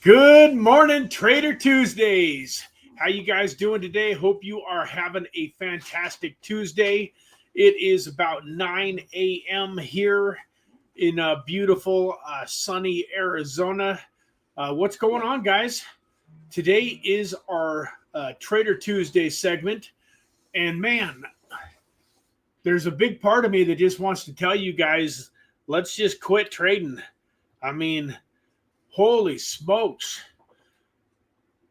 Good morning, Trader Tuesdays. How you guys doing today? Hope you are having a fantastic Tuesday. It is about 9 a.m. here in beautiful sunny Arizona. What's going on, guys? Today is our Trader Tuesday segment. And man, there's a big part of me that just wants to tell you guys, let's just quit trading. I mean, holy smokes.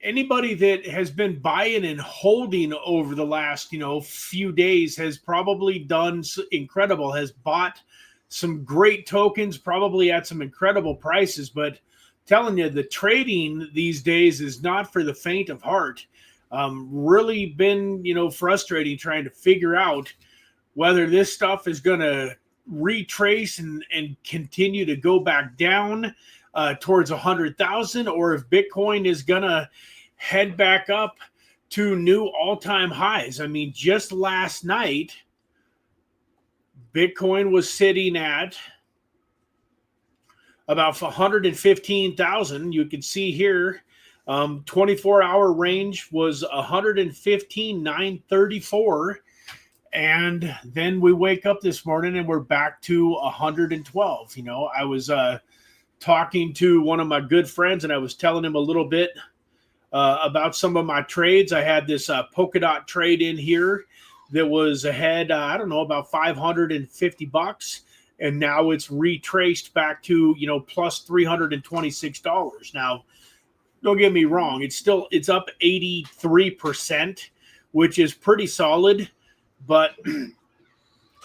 Anybody that has been buying and holding over the last, few days has probably done incredible, has bought some great tokens, probably at some incredible prices. But telling you, the trading these days is not for the faint of heart. Really been, frustrating trying to figure out whether this stuff is going to retrace and continue to go back down towards 100,000, or if Bitcoin is going to head back up to new all-time highs. I mean, just last night, Bitcoin was sitting at about 115,000. You can see here, 24-hour range was 115,934. And then we wake up this morning and we're back to 112. I was talking to one of my good friends and I was telling him a little bit about some of my trades. I had this Polkadot trade in here that was ahead, about $550. And now it's retraced back to, plus $326. Now, don't get me wrong. It's up 83%, which is pretty solid. But,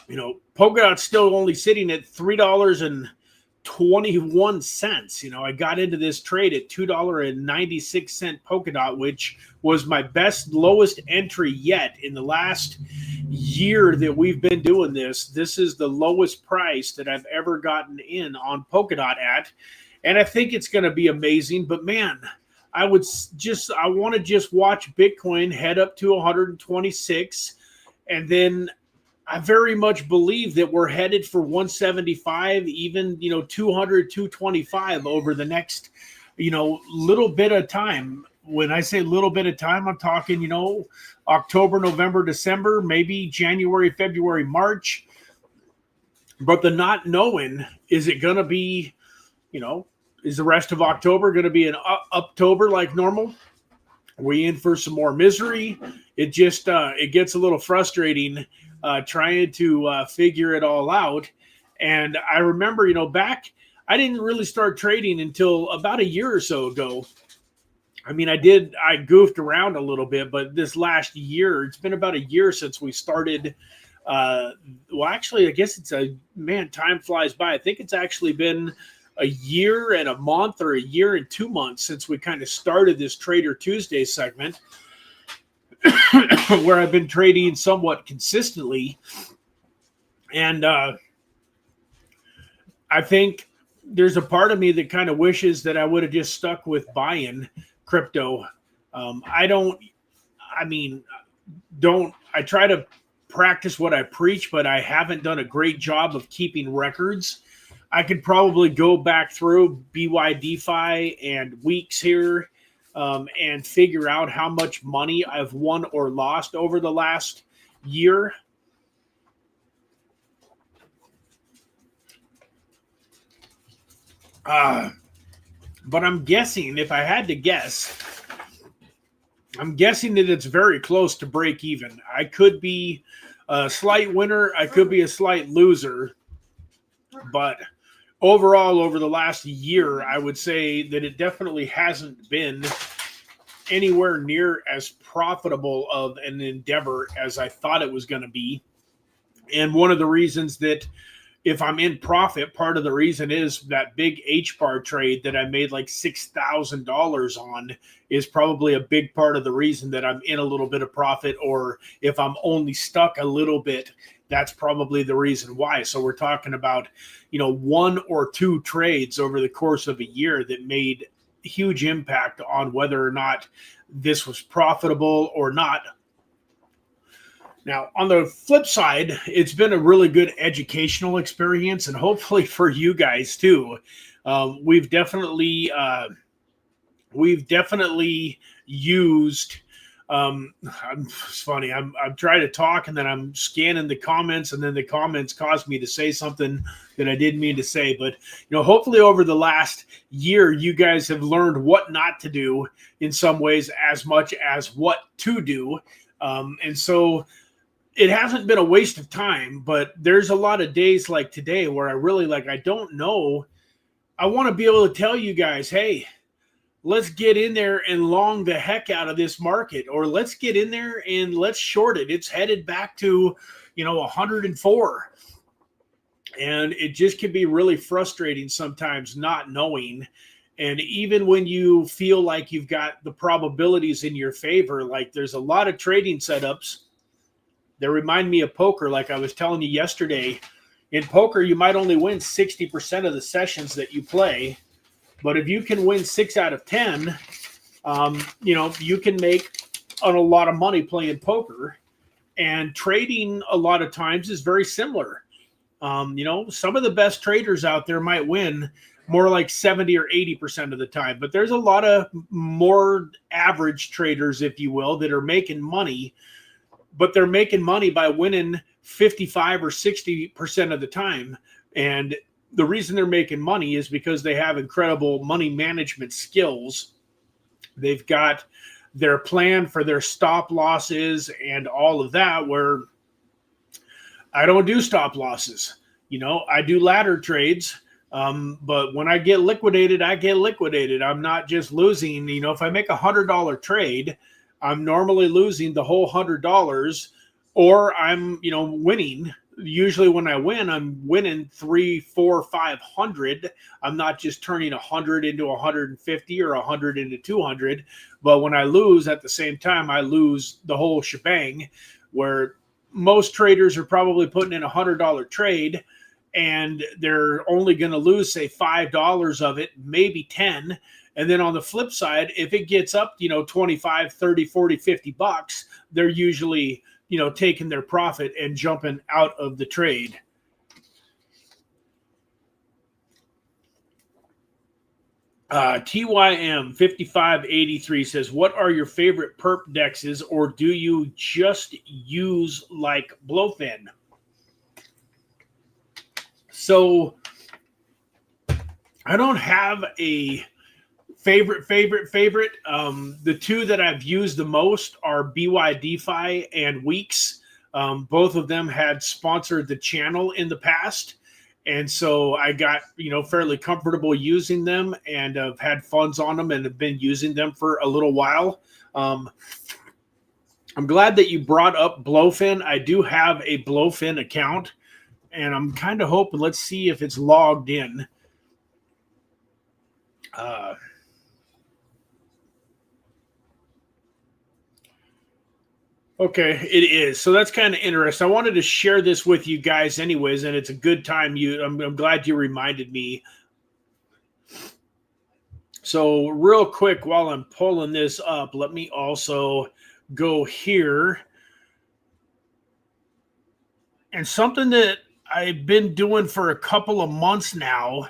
Polkadot's still only sitting at $3.21. I got into this trade at $2.96 Polkadot, which was my best lowest entry yet in the last year that we've been doing this. This is the lowest price that I've ever gotten in on Polkadot at. And I think it's going to be amazing. But man, I want to just watch Bitcoin head up to 126. And then I very much believe that we're headed for 175, even, 200, 225 over the next, little bit of time. When I say little bit of time, I'm talking, October, November, December, maybe January, February, March. But the not knowing, is it going to be, is the rest of October going to be an Uptober like normal? Are we in for some more misery? It just it gets a little frustrating trying to figure it all out. And I remember, back, I didn't really start trading until about a year or so ago. I mean, I goofed around a little bit, but this last year, it's been about a year since we started. Actually, I guess time flies by. I think it's actually been a year and a month or a year and 2 months since we kind of started this Trader Tuesday segment where I've been trading somewhat consistently. And I think there's a part of me that kind of wishes that I would have just stuck with buying crypto. I try to practice what I preach, but I haven't done a great job of keeping records. I could probably go back through BYDFi and WEEX here and figure out how much money I've won or lost over the last year. But I'm guessing, if I had to guess, I'm guessing that it's very close to break even. I could be a slight winner. I could be a slight loser. But overall, over the last year, I would say that it definitely hasn't been anywhere near as profitable of an endeavor as I thought it was going to be. And one of the reasons that if I'm in profit, part of the reason is that big H-bar trade that I made like $6,000 on is probably a big part of the reason that I'm in a little bit of profit. Or if I'm only stuck a little bit, that's probably the reason why. So we're talking about, one or two trades over the course of a year that made huge impact on whether or not this was profitable or not. Now, on the flip side, it's been a really good educational experience, and hopefully for you guys too. We've definitely we've definitely used it's funny. I'm trying to talk and then I'm scanning the comments, and then the comments cause me to say something that I didn't mean to say. But hopefully over the last year, you guys have learned what not to do in some ways as much as what to do. And so it hasn't been a waste of time, but there's a lot of days like today where I really I don't know. I want to be able to tell you guys, hey, let's get in there and long the heck out of this market, or let's get in there and let's short it. It's headed back to, 104. And it just can be really frustrating sometimes not knowing. And even when you feel like you've got the probabilities in your favor, like there's a lot of trading setups that remind me of poker. Like I was telling you yesterday, in poker, you might only win 60% of the sessions that you play. But if you can win 6 out of 10, you can make a lot of money playing poker. And trading a lot of times is very similar. Some of the best traders out there might win more like 70 or 80% of the time. But there's a lot of more average traders, if you will, that are making money. But they're making money by winning 55 or 60% of the time. And the reason they're making money is because they have incredible money management skills. They've got their plan for their stop losses and all of that, where I don't do stop losses. I do ladder trades. But when I get liquidated, I get liquidated. I'm not just losing. If I make $100 trade, I'm normally losing the whole $100, or I'm, winning. Usually when I win, I'm winning 300, 400, 500. I'm not just turning 100 into 150 or 100 into 200. But when I lose at the same time, I lose the whole shebang, where most traders are probably putting in $100 trade and they're only going to lose, say, $5 of it, maybe 10. And then on the flip side, if it gets up, 25, 30, 40, 50 bucks, they're usually taking their profit and jumping out of the trade. TYM 5583 says, what are your favorite perp dexes, or do you just use like Blowfin? So I don't have a favorite. The two that I've used the most are BYDFi and WEEX. Both of them had sponsored the channel in the past. And so I got, fairly comfortable using them, and I've had funds on them and have been using them for a little while. I'm glad that you brought up Blowfin. I do have a Blowfin account, and I'm kind of hoping, let's see if it's logged in. Okay, it is. So that's kind of interesting. I wanted to share this with you guys anyways, and it's a good time. I'm glad you reminded me. So real quick, while I'm pulling this up, let me also go here. And something that I've been doing for a couple of months now,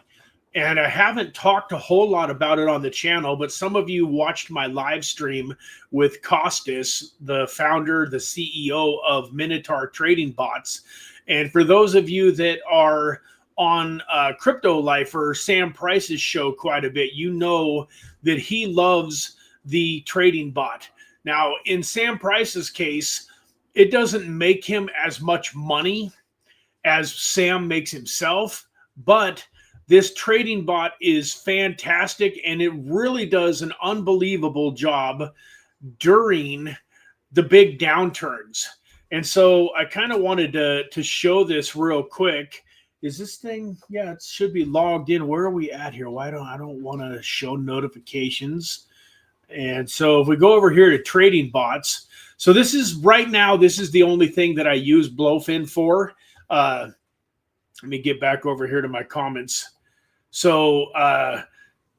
and I haven't talked a whole lot about it on the channel, but some of you watched my live stream with Costas, the founder, the CEO of Minotaur Trading Bots. And for those of you that are on Crypto Life or Sam Price's show quite a bit, you know that he loves the trading bot. Now, in Sam Price's case, it doesn't make him as much money as Sam makes himself, but this trading bot is fantastic, and it really does an unbelievable job during the big downturns. And so I kind of wanted to show this real quick. Is this thing? Yeah, it should be logged in. Where are we at here? I don't want to show notifications. And so if we go over here to trading bots, so this is right now, this is the only thing that I use Blowfin for. Let me get back over here to my comments. So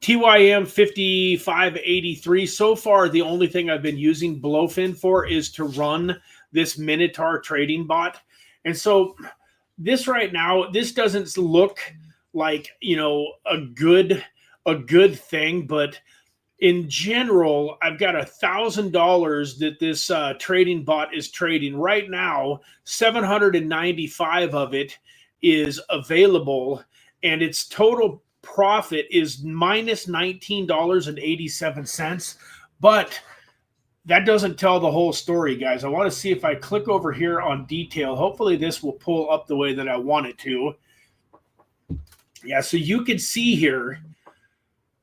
TYM 5583, so far the only thing I've been using Blowfin for is to run this Minotaur trading bot. And so this right now, this doesn't look like, a good thing, but in general, I've got $1,000 that this trading bot is trading right now. 795 of it is available, and its total profit is minus $19.87. But that doesn't tell the whole story, guys. I want to see if I click over here on detail. Hopefully this will pull up the way that I want it to. Yeah, so you can see here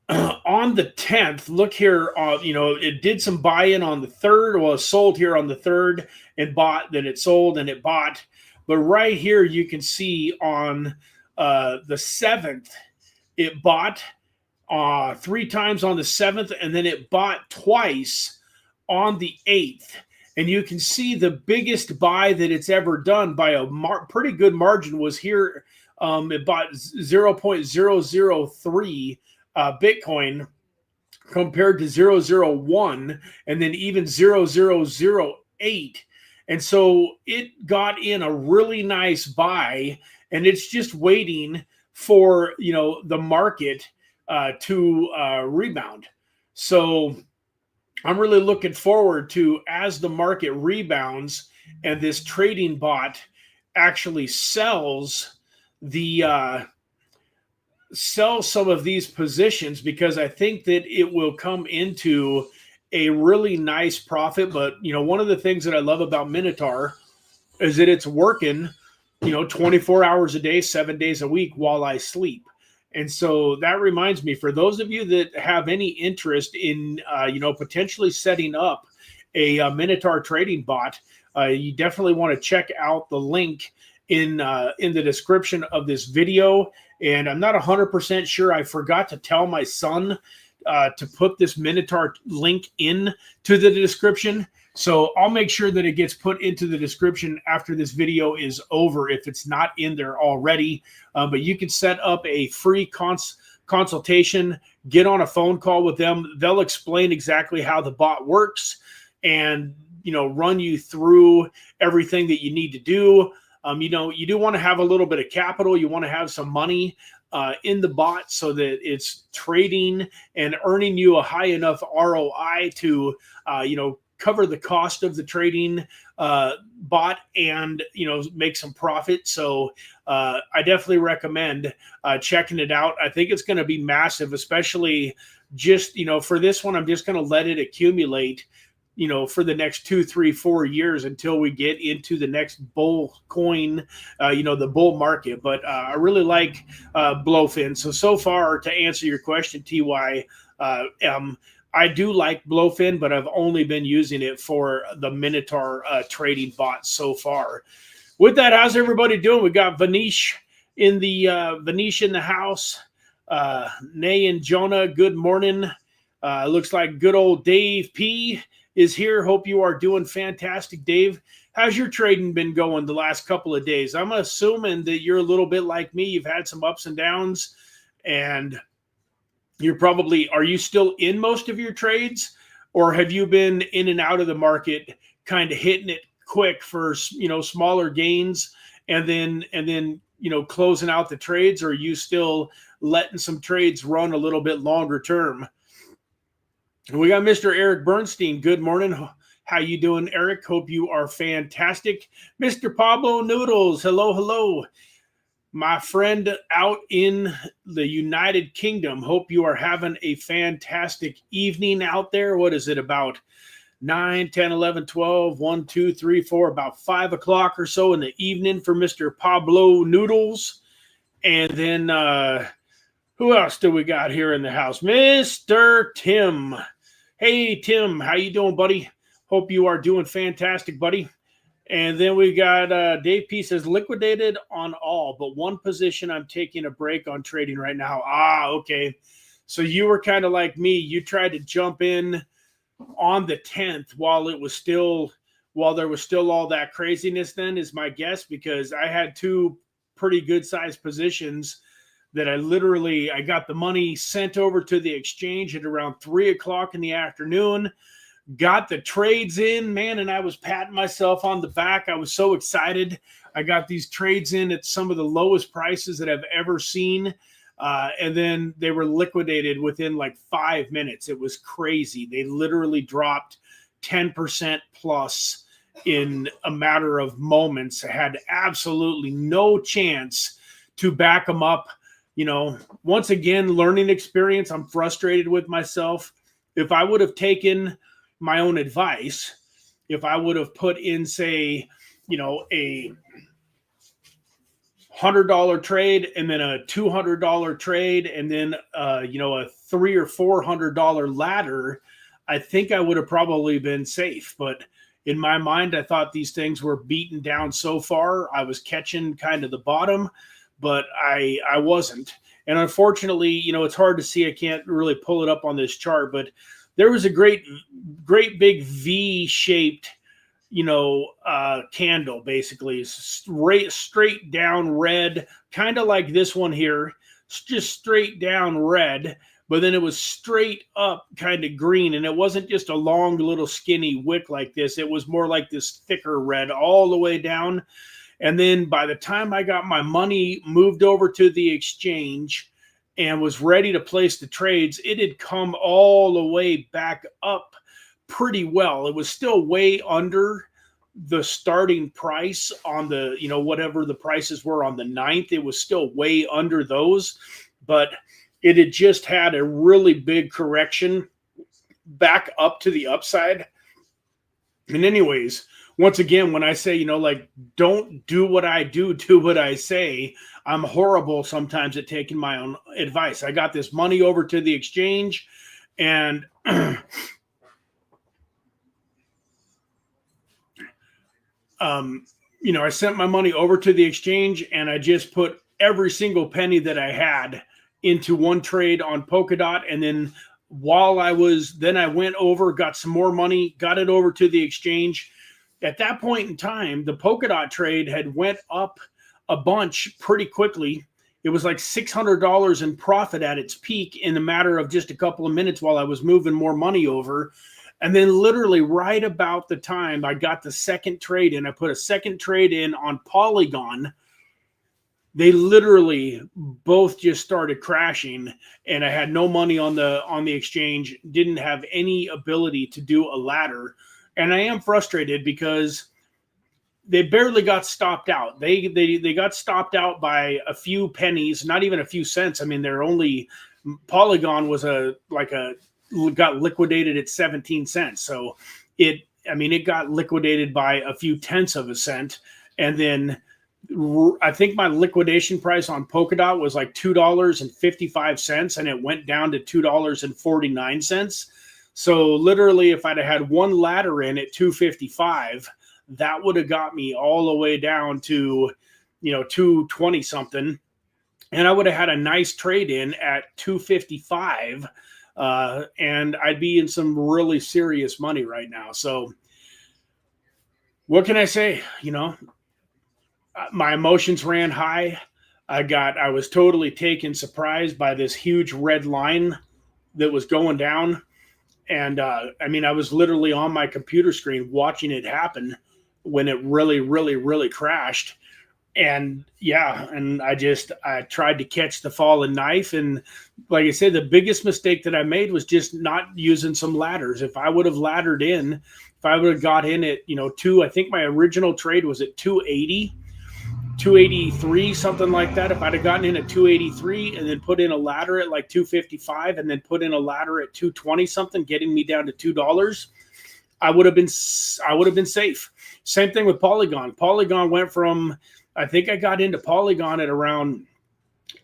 on the 10th, look here, it did some buy-in on the 3rd. Well, it sold here on the 3rd and bought, then it sold and it bought. But right here, you can see on the 7th, it bought 3 times on the 7th, and then it bought twice on the 8th. And you can see the biggest buy that it's ever done by a pretty good margin was here. It bought 0.003 Bitcoin compared to 0.001 and then even 0.008. And so it got in a really nice buy, and it's just waiting for, the market to rebound. So I'm really looking forward to, as the market rebounds and this trading bot actually sells some of these positions, because I think that it will come into a really nice profit. But, one of the things that I love about Minotaur is that it's working, 24 hours a day, 7 days a week while I sleep. And so that reminds me, for those of you that have any interest in, potentially setting up a Minotaur trading bot, you definitely want to check out the link in the description of this video. And I'm not 100% sure. I forgot to tell my son to put this Minotaur link in to the description. So I'll make sure that it gets put into the description after this video is over, if it's not in there already. But you can set up a free consultation, get on a phone call with them. They'll explain exactly how the bot works and, run you through everything that you need to do. You do want to have a little bit of capital. You want to have some money in the bot so that it's trading and earning you a high enough ROI to, cover the cost of the trading bot and, make some profit. So I definitely recommend checking it out. I think it's going to be massive, especially just, for this one. I'm just going to let it accumulate, for the next 2, 3, 4 years until we get into the next bull coin, the bull market. But I really like Blowfin. So far, to answer your question, TY, I do like Blowfin, but I've only been using it for the Minotaur trading bot so far. With that, how's everybody doing? We got Vanish in the house. Nay and Jonah, good morning. Looks like good old Dave P is here. Hope you are doing fantastic, Dave. How's your trading been going the last couple of days? I'm assuming that you're a little bit like me. You've had some ups and downs, and are you still in most of your trades, or have you been in and out of the market, kind of hitting it quick for, smaller gains and then, closing out the trades, or are you still letting some trades run a little bit longer term? And we got Mr. Eric Bernstein. Good morning. How you doing, Eric? Hope you are fantastic. Mr. Pablo Noodles. Hello. My friend out in the United Kingdom. Hope you are having a fantastic evening out there. What is it, about 9, 10, 11, 12, 1, 2, 3, 4, about 5 o'clock or so in the evening for Mr. Pablo Noodles. And then who else do we got here in the house? Mr. Tim. Hey, Tim, how you doing, buddy? Hope you are doing fantastic, buddy. And then we got Dave P says, liquidated on all, but one position I'm taking a break on trading right now. Okay. So you were kind of like me. You tried to jump in on the 10th while there was still all that craziness, then, is my guess, because I had 2 pretty good sized positions that I got the money sent over to the exchange at around 3 o'clock in the afternoon. Got the trades in, man, and I was patting myself on the back. I was so excited. I got these trades in at some of the lowest prices that I've ever seen. And then they were liquidated within like 5 minutes. It was crazy. They literally dropped 10% plus in a matter of moments. Had absolutely no chance to back them up. You know, once again, learning experience. I'm frustrated with myself. If I would have taken my own advice, if I would have put in, say, you know, a $100 trade and then a $200 trade and then you know, a $300 or $400 ladder, I think I would have probably been safe. But in my mind, I thought these things were beaten down so far. I was catching kind of the bottom, but I wasn't. And unfortunately, you know, it's hard to see. I can't really pull it up on this chart, but there was a great big V-shaped, you know, candle, basically straight down red, kind of like this one here, just straight down red, but then it was straight up kind of green. And it wasn't just a long little skinny wick like this. It was more like this thicker red all the way down. And then by the time I got my money moved over to the exchange and was ready to place the trades, it had come all the way back up pretty well. It was still way under the starting price on the, you know, whatever the prices were on the 9th. It was still way under those, but it had just had a really big correction back up to the upside. And anyways, once again, when I say, you know, like, don't do what I do what I say, I'm horrible sometimes at taking my own advice. I got this money over to the exchange and you know, I sent my money over to the exchange and I just put every single penny that I had into one trade on Polkadot. And then while I went over, got some more money, got it over to the exchange. At that point in time, the Polkadot trade had went up a bunch pretty quickly. It was like $600 in profit at its peak in a matter of just a couple of minutes while I was moving more money over. And then literally right about the time I got the second trade in, I put a second trade in on Polygon. They literally both just started crashing, and I had no money on the exchange, didn't have any ability to do a ladder. And I am frustrated because they barely got stopped out. They got stopped out by a few pennies, not even a few cents. I mean, Polygon was got liquidated at 17 cents. So it got liquidated by a few tenths of a cent. And then I think my liquidation price on Polkadot was like $2.55, and it went down to $2.49. So literally, if I'd have had one ladder in at $2.55, that would have got me all the way down to, you know, $2.20 something, and I would have had a nice trade in at $2.55, and I'd be in some really serious money right now. So what can I say? You know, my emotions ran high. I was totally taken surprised by this huge red line that was going down. And I mean, I was literally on my computer screen watching it happen when it really, really, really crashed. And yeah, and I tried to catch the fallen knife. And like I said, the biggest mistake that I made was just not using some ladders. If I would have laddered in, if I would have got in at, you know, I think my original trade was at 280, 283, something like that. If I'd have gotten in at 283 and then put in a ladder at like 255 and then put in a ladder at 220 something, getting me down to $2, I would have been safe. Same thing with Polygon. Polygon went from, I think I got into Polygon at around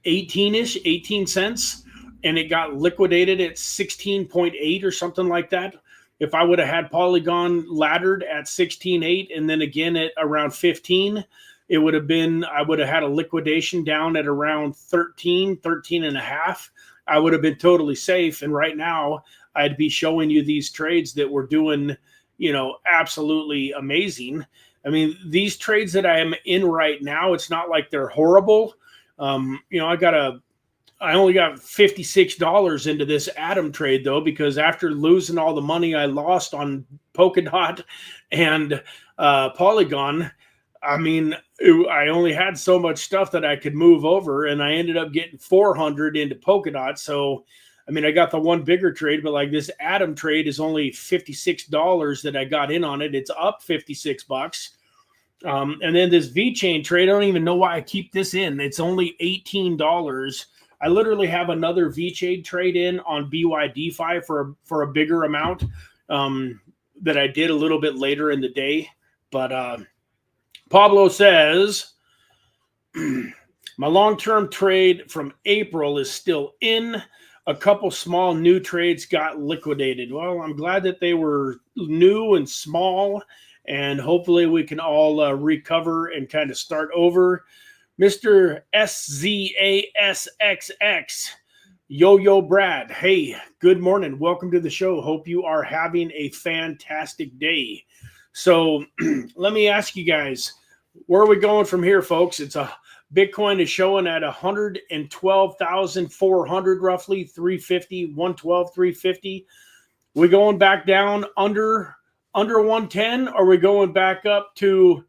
18 cents, and it got liquidated at 16.8 or something like that. If I would have had Polygon laddered at 16.8 and then again at around 15, I would have had a liquidation down at around 13 and a half. I would have been totally safe. And right now I'd be showing you these trades that were doing, you know, absolutely amazing. I mean, these trades that I am in right now, it's not like they're horrible. You know, I only got $56 into this Atom trade though, because after losing all the money I lost on Polkadot and Polygon, I mean, I only had so much stuff that I could move over, and I ended up getting 400 into Polkadot. So, I mean, I got the one bigger trade, but like this Atom trade is only $56 that I got in on it. It's up 56 bucks. And then this VeChain trade, I don't even know why I keep this in. It's only $18. I literally have another VeChain trade in on BYDFi for a bigger amount that I did a little bit later in the day. But Pablo says, my long-term trade from April is still in. A couple small new trades got liquidated. Well, I'm glad that they were new and small, and hopefully we can all recover and kind of start over. Mr. SZASXX, Yo Brad, hey, good morning. Welcome to the show. Hope you are having a fantastic day. So let me ask you guys, where are we going from here, folks? Bitcoin is showing at 112,400, roughly 350, 112, 350. We going back down under 110, or we going back up to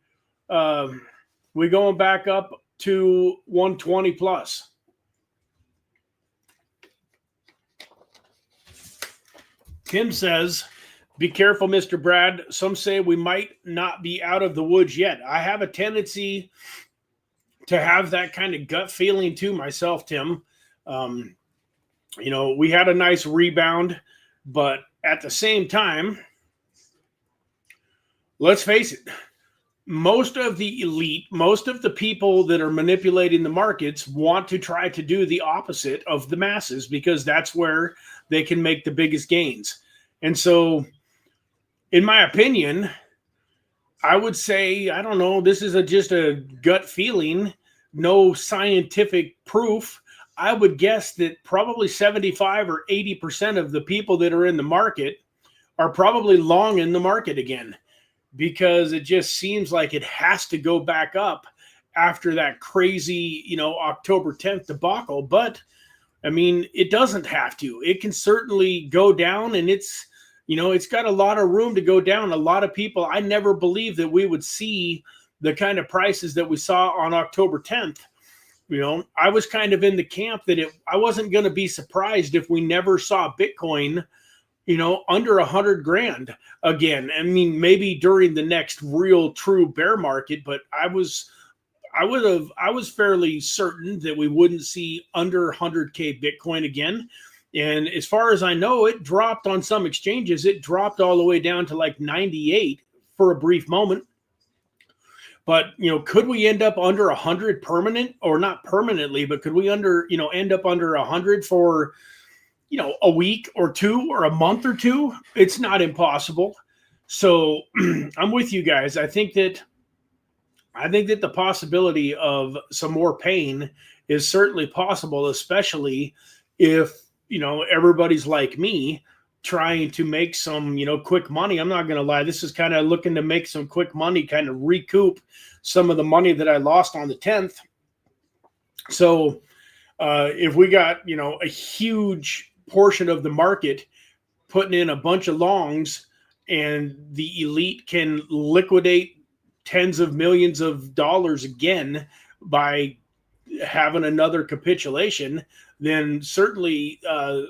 120 plus? Tim says, be careful, Mr. Brad. Some say we might not be out of the woods yet. I have a tendency to have that kind of gut feeling too myself, Tim. We had a nice rebound, but at the same time, let's face it, most of the elite, most of the people that are manipulating the markets want to try to do the opposite of the masses because that's where they can make the biggest gains. And so, in my opinion, I would say, I don't know, this is just a gut feeling, no scientific proof. I would guess that probably 75 or 80% of the people that are in the market are probably long in the market again, because it just seems like it has to go back up after that crazy, October 10th debacle. But I mean, it doesn't have to. It can certainly go down, and it's got a lot of room to go down. A lot of people, I never believed that we would see the kind of prices that we saw on October 10th. I was kind of in the camp that I wasn't going to be surprised if we never saw Bitcoin, under 100 grand again. I mean, maybe during the next real true bear market, but I was fairly certain that we wouldn't see under 100K Bitcoin again. And as far as I know, it dropped on some exchanges. It dropped all the way down to like 98 for a brief moment. But, could we end up under 100 permanent, or not permanently, but could we end up under 100 for, a week or two or a month or two? It's not impossible. So I'm with you guys. I think that the possibility of some more pain is certainly possible, especially if, everybody's like me trying to make some, quick money. I'm not going to lie. This is kind of looking to make some quick money, kind of recoup some of the money that I lost on the 10th. So if we got, a huge portion of the market putting in a bunch of longs, and the elite can liquidate tens of millions of dollars again by having another capitulation, then certainly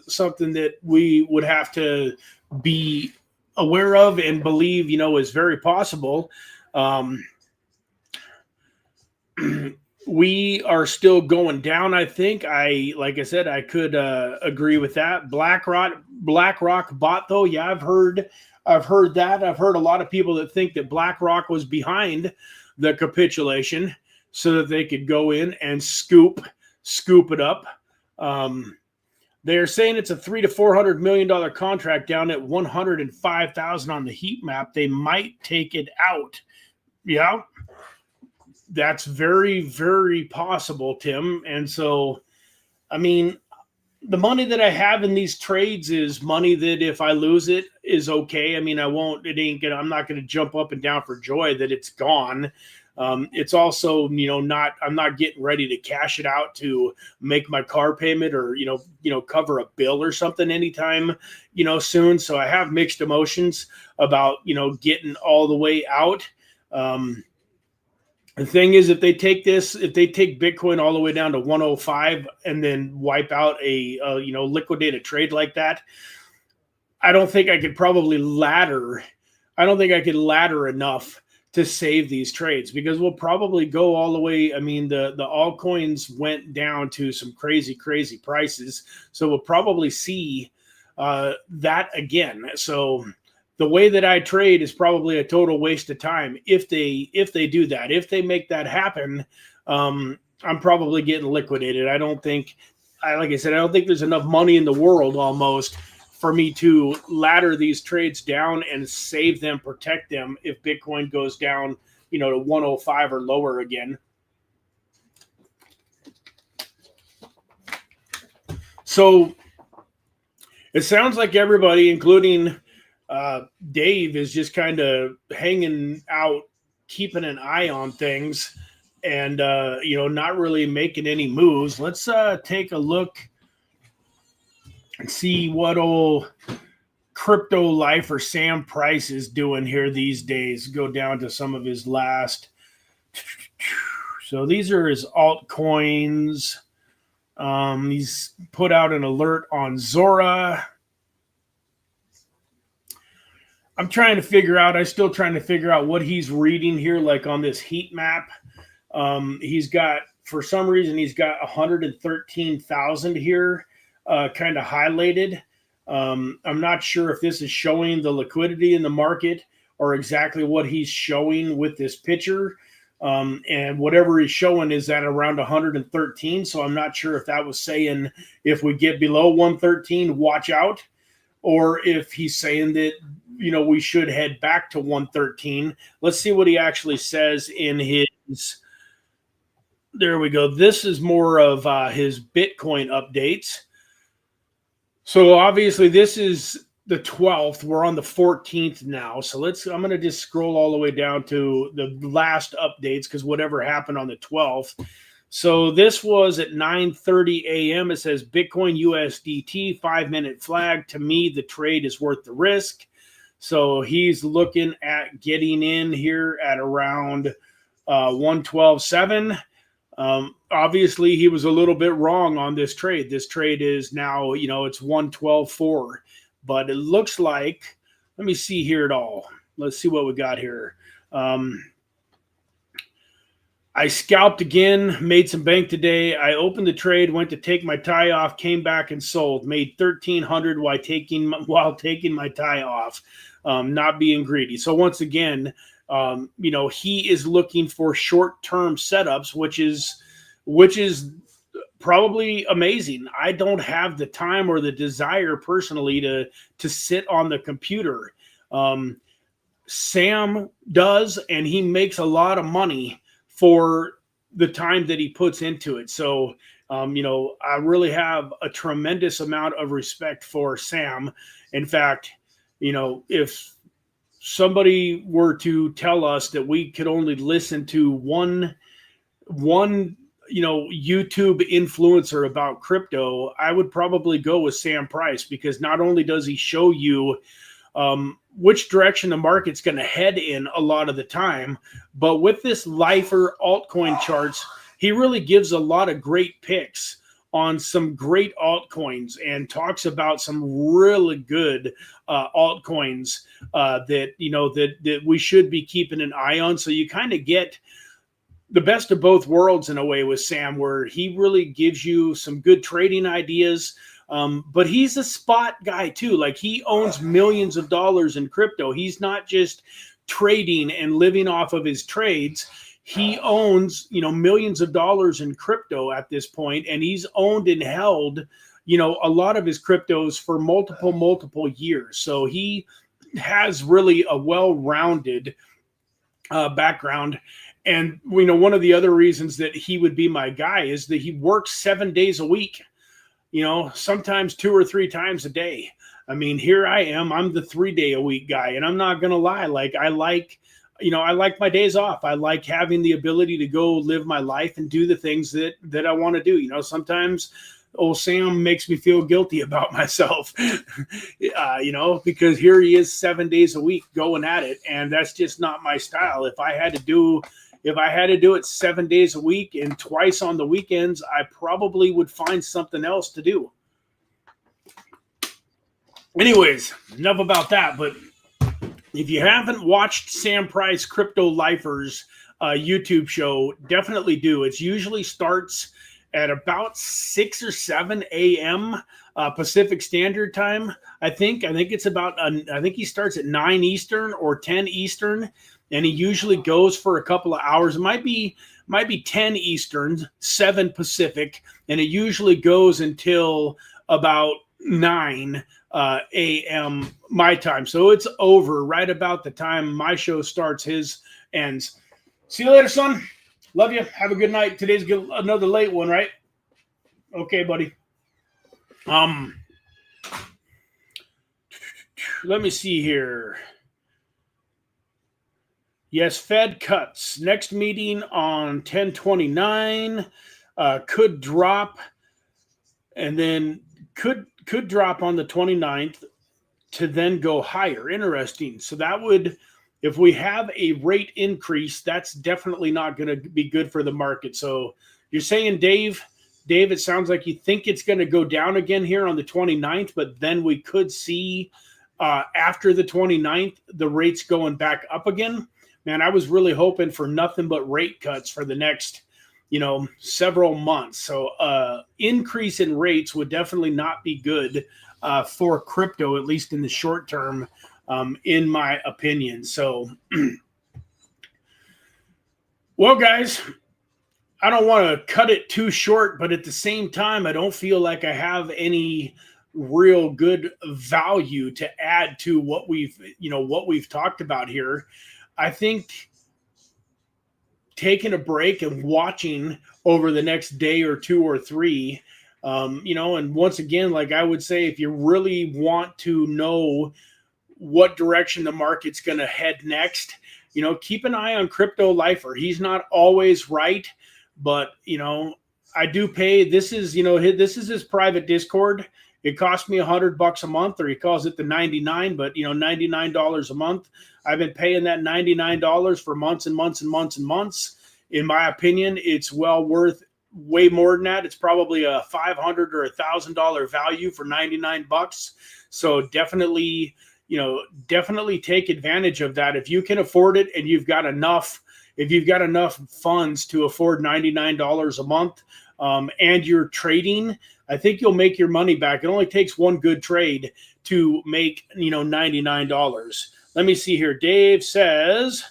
something that we would have to be aware of and believe, is very possible. We are still going down, I think. Like I said, I could agree with that. BlackRock bought, though. Yeah, I've heard that. I've heard a lot of people that think that BlackRock was behind the capitulation so that they could go in and scoop it up. They're saying it's a $300 to $400 million contract down at 105,000 on the heat map. They might take it out. Yeah, that's very, very possible, Tim. And so, I mean, the money that I have in these trades is money that if I lose it is okay. I mean, I'm not going to jump up and down for joy that it's gone. It's also, I'm not getting ready to cash it out to make my car payment or, cover a bill or something anytime, soon. So I have mixed emotions about, getting all the way out. The thing is, if they take Bitcoin all the way down to 105 and then wipe out a liquidate a trade like that, I don't think I could probably ladder. I don't think I could ladder enough to save these trades, because we'll probably go all the way. I mean, the altcoins went down to some crazy prices, so we'll probably see that again. So the way that I trade is probably a total waste of time if they do that. If they make that happen, I'm probably getting liquidated. I don't think, like I said, I don't think there's enough money in the world almost for me to ladder these trades down and save them, protect them if Bitcoin goes down, to 105 or lower again. So it sounds like everybody, including Dave, is just kind of hanging out, keeping an eye on things, and not really making any moves. Let's take a look and see what old Crypto Life or Sam Price is doing here these days. Go down to some of his last. So these are his altcoins. He's put out an alert on Zora. I'm still trying to figure out what he's reading here, like on this heat map. For some reason, he's got 113,000 here, kind of highlighted. I'm not sure if this is showing the liquidity in the market or exactly what he's showing with this picture. And whatever he's showing is at around 113. So I'm not sure if that was saying if we get below 113, watch out, or if he's saying that, we should head back to 113. Let's see what he actually says in his. There we go. This is more of his Bitcoin updates. So obviously this is the 12th. We're on the 14th now. So I'm going to just scroll all the way down to the last updates, because whatever happened on the 12th. So this was at 9:30 a.m. It says Bitcoin USDT 5-minute flag. To me, the trade is worth the risk. So he's looking at getting in here at around 112.7. Obviously, he was a little bit wrong on this trade. This trade is now, it's 112.4. But it looks like, let me see here at all. Let's see what we got here. I scalped again, made some bank today. I opened the trade, went to take my tie off, came back and sold. Made $1,300 while taking my tie off, not being greedy. So once again, he is looking for short-term setups, which is probably amazing. I don't have the time or the desire personally to sit on the computer. Sam does, and he makes a lot of money for the time that he puts into it. So, I really have a tremendous amount of respect for Sam. In fact, if somebody were to tell us that we could only listen to one YouTube influencer about crypto, I would probably go with Sam Price, because not only does he show you which direction the market's going to head in a lot of the time, but with this lifer altcoin charts, he really gives a lot of great picks on some great altcoins and talks about some really good altcoins that we should be keeping an eye on. So you kind of get the best of both worlds in a way with Sam, where he really gives you some good trading ideas. But he's a spot guy too. Like, he owns millions of dollars in crypto. He's not just trading and living off of his trades. He owns, millions of dollars in crypto at this point, and he's owned and held, a lot of his cryptos for multiple years. So he has really a well-rounded background. And, one of the other reasons that he would be my guy is that he works 7 days a week. Sometimes 2 or 3 times a day. I mean, here I am. I'm the 3-day-a-week guy, and I'm not going to lie. Like, I like my days off. I like having the ability to go live my life and do the things that I want to do. Sometimes old Sam makes me feel guilty about myself, because here he is 7 days a week going at it, and that's just not my style. If I had to do if I had to do it 7 days a week and twice on the weekends, I probably would find something else to do. Anyways, enough about that. But if you haven't watched Sam Price Crypto Lifers YouTube show, definitely do. It usually starts at about 6 or 7 a.m. Pacific Standard Time. I think it's about. I think he starts at 9 Eastern or 10 Eastern, and he usually goes for a couple of hours. It might be 10 Eastern, 7 Pacific, and it usually goes until about 9 a.m. my time. So it's over right about the time my show starts, his ends. See you later, son. Love you. Have a good night. Today's another late one, right? Okay, buddy. Let me see here. Yes, Fed cuts. Next meeting on 10/29. Could drop, and then could drop on the 29th to then go higher. Interesting. So that would, if we have a rate increase, that's definitely not going to be good for the market. So you're saying, Dave, it sounds like you think it's going to go down again here on the 29th, but then we could see after the 29th, the rates going back up again. Man, I was really hoping for nothing but rate cuts for the next, several months. So increase in rates would definitely not be good for crypto, at least in the short term, in my opinion. So, well, guys, I don't want to cut it too short, but at the same time, I don't feel like I have any real good value to add to what we've talked about here. I think taking a break and watching over the next day or two or three, and once again, like I would say, if you really want to know what direction the market's going to head next, keep an eye on Crypto Lifer. He's not always right, but, I do pay. This is his private Discord. It costs me $100 a month, or he calls it the 99, but $99 a month. I've been paying that $99 for months and months and months and months. In my opinion, it's well worth way more than that. It's probably a $500 or $1,000 value for $99. So definitely take advantage of that if you can afford it, and you've got enough. If you've got enough funds to afford $99 a month, and you're trading, I think you'll make your money back. It only takes one good trade to make, $99. Let me see here. Dave says,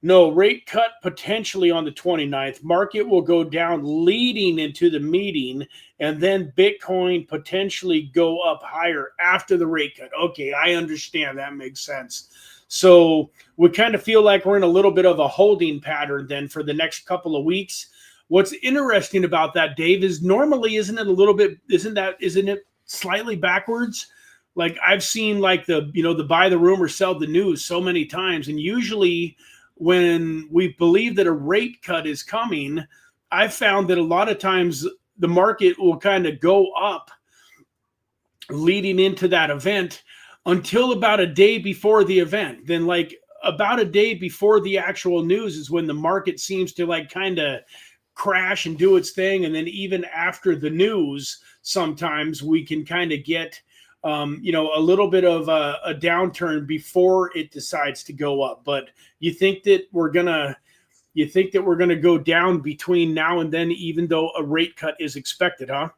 no, rate cut potentially on the 29th. Market will go down leading into the meeting, and then Bitcoin potentially go up higher after the rate cut. Okay, I understand. That makes sense. So we kind of feel like we're in a little bit of a holding pattern then for the next couple of weeks. What's interesting about that, Dave, is normally isn't it slightly backwards? Like I've seen like the buy the rumor, sell the news so many times. And usually when we believe that a rate cut is coming, I've found that a lot of times the market will kind of go up leading into that event until about a day before the event. Then like about a day before the actual news is when the market seems to like kind of crash and do its thing. And then even after the news, sometimes we can kind of get a little bit of a downturn before it decides to go up. But you think that we're gonna go down between now and then, even though a rate cut is expected, huh?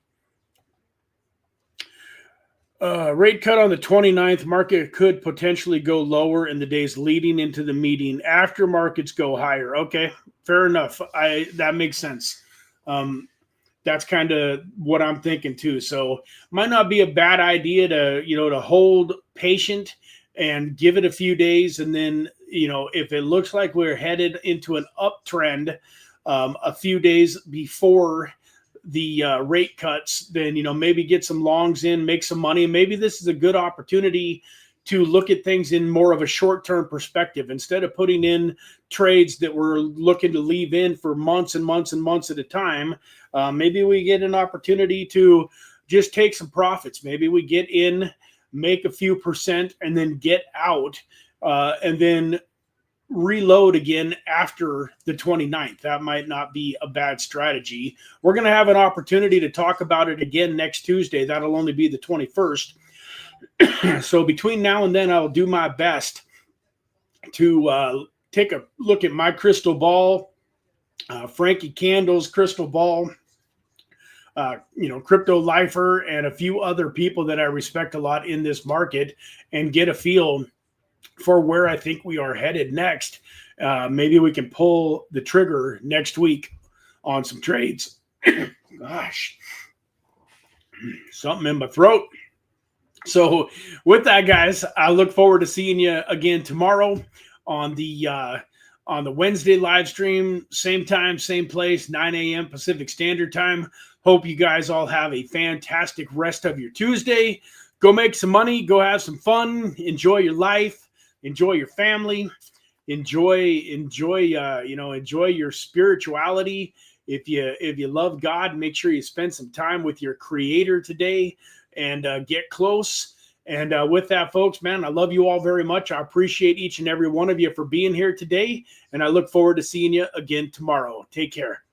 Rate cut on the 29th, market could potentially go lower in the days leading into the meeting after markets go higher. Okay, fair enough. That makes sense. That's kind of what I'm thinking too. So might not be a bad idea to hold patient and give it a few days. And then, if it looks like we're headed into an uptrend a few days before the rate cuts, then, maybe get some longs in, make some money. And maybe this is a good opportunity to look at things in more of a short-term perspective instead of putting in trades that we're looking to leave in for months and months and months at a time. Maybe we get an opportunity to just take some profits. Maybe we get in, make a few percent, and then get out, and then reload again after the 29th. That might not be a bad strategy. We're going to have an opportunity to talk about it again next Tuesday. That'll only be the 21st. So between now and then, I'll do my best to take a look at my crystal ball, Frankie Candle's crystal ball, Crypto Lifer, and a few other people that I respect a lot in this market, and get a feel for where I think we are headed next. Maybe we can pull the trigger next week on some trades. Gosh, something in my throat. So with that, guys, I look forward to seeing you again tomorrow on the Wednesday live stream, same time, same place, 9 a.m. Pacific Standard Time. Hope you guys all have a fantastic rest of your Tuesday. Go make some money, go have some fun, enjoy your life, enjoy your family, enjoy your spirituality. If you love God, make sure you spend some time with your Creator today and get close. And with that, folks, man, I love you all very much. I appreciate each and every one of you for being here today, and I look forward to seeing you again tomorrow. Take care.